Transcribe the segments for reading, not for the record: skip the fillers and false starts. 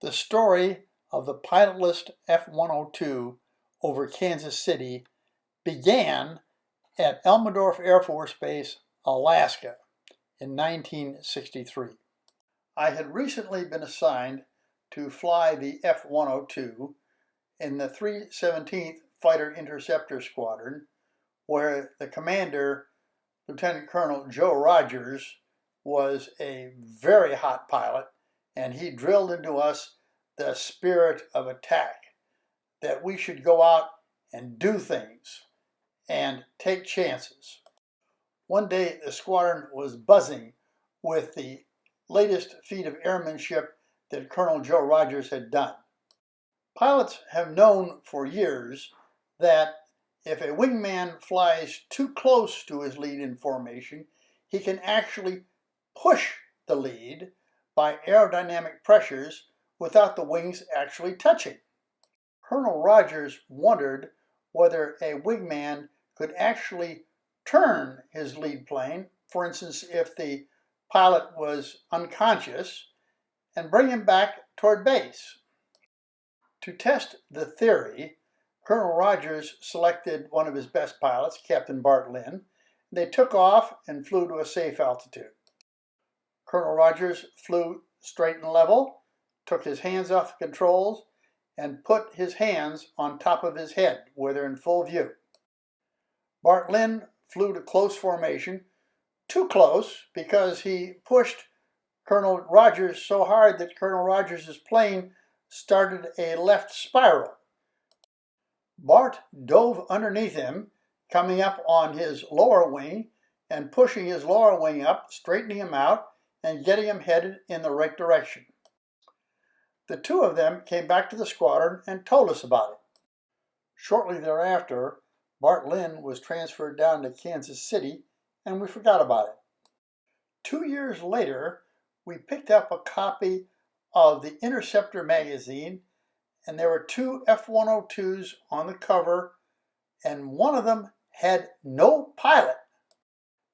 The story of the pilotless F-102 over Kansas City began at Elmendorf Air Force Base, Alaska in 1963. I had recently been assigned to fly the F-102 in the 317th Fighter Interceptor Squadron, where the commander, Lieutenant Colonel Joe Rogers, was a very hot pilot, and he drilled into us the spirit of attack, that we should go out and do things and take chances. One day the squadron was buzzing with the latest feat of airmanship that Colonel Joe Rogers had done. Pilots have known for years that if a wingman flies too close to his lead in formation, he can actually push the lead by aerodynamic pressures without the wings actually touching. Colonel Rogers wondered whether a wingman could actually turn his lead plane, for instance, if the pilot was unconscious, and bring him back toward base. To test the theory, Colonel Rogers selected one of his best pilots, Captain Bart Lynn. They took off and flew to a safe altitude. Colonel Rogers flew straight and level, took his hands off the controls, and put his hands on top of his head where they're in full view. Bart Lynn flew to close formation, too close because he pushed Colonel Rogers so hard that Colonel Rogers' plane started a left spiral. Bart dove underneath him, coming up on his lower wing and pushing his lower wing up, straightening him out and getting him headed in the right direction. The two of them came back to the squadron and told us about it. Shortly thereafter, Bart Lynn was transferred down to Kansas City, and we forgot about it. 2 years later, we picked up a copy of the Interceptor magazine, and there were two F-102s on the cover, and one of them had no pilot.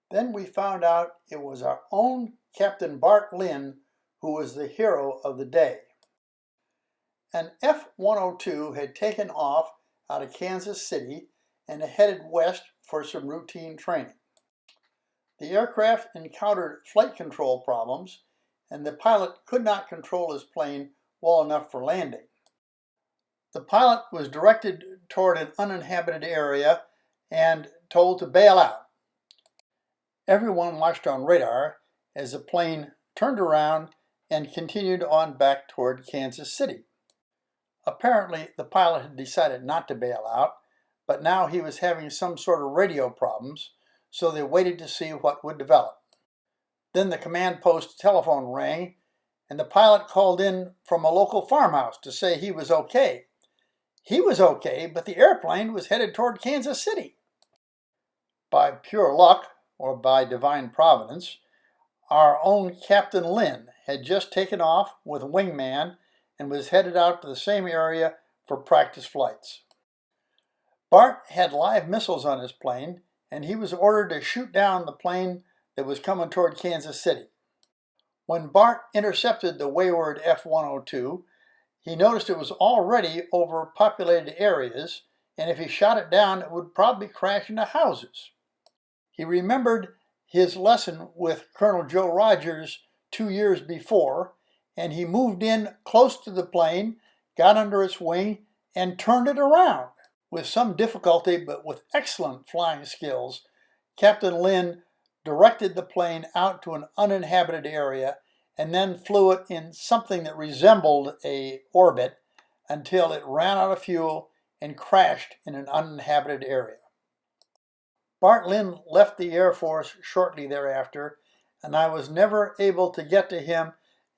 Then we found out it was our own Captain Bart Lynn who was the hero of the day. An F-102 had taken off out of Kansas City and headed west for some routine training. The aircraft encountered flight control problems, and the pilot could not control his plane well enough for landing. The pilot was directed toward an uninhabited area and told to bail out. Everyone watched on radar as the plane turned around and continued on back toward Kansas City. Apparently, the pilot had decided not to bail out, but now he was having some sort of radio problems, so they waited to see what would develop. Then the command post telephone rang, and the pilot called in from a local farmhouse to say he was okay. He was okay, but the airplane was headed toward Kansas City. By pure luck, or by divine providence, our own Captain Lynn had just taken off with a wingman and was headed out to the same area for practice flights. Bart had live missiles on his plane, and he was ordered to shoot down the plane that was coming toward Kansas City. When Bart intercepted the wayward F-102, he noticed it was already over populated areas, and if he shot it down, it would probably crash into houses. He remembered his lesson with Colonel Joe Rogers 2 years before, and he moved in close to the plane, got under its wing, and turned it around. With some difficulty, but with excellent flying skills, Captain Lynn directed the plane out to an uninhabited area and then flew it in something that resembled an orbit until it ran out of fuel and crashed in an uninhabited area. Bart Lynn left the Air Force shortly thereafter, and I was never able to get to him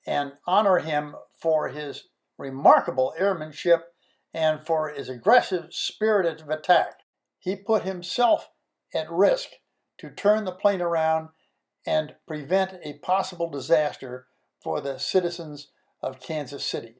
and honor him for his remarkable airmanship and for his aggressive spirit of attack. He put himself at risk to turn the plane around and prevent a possible disaster for the citizens of Kansas City.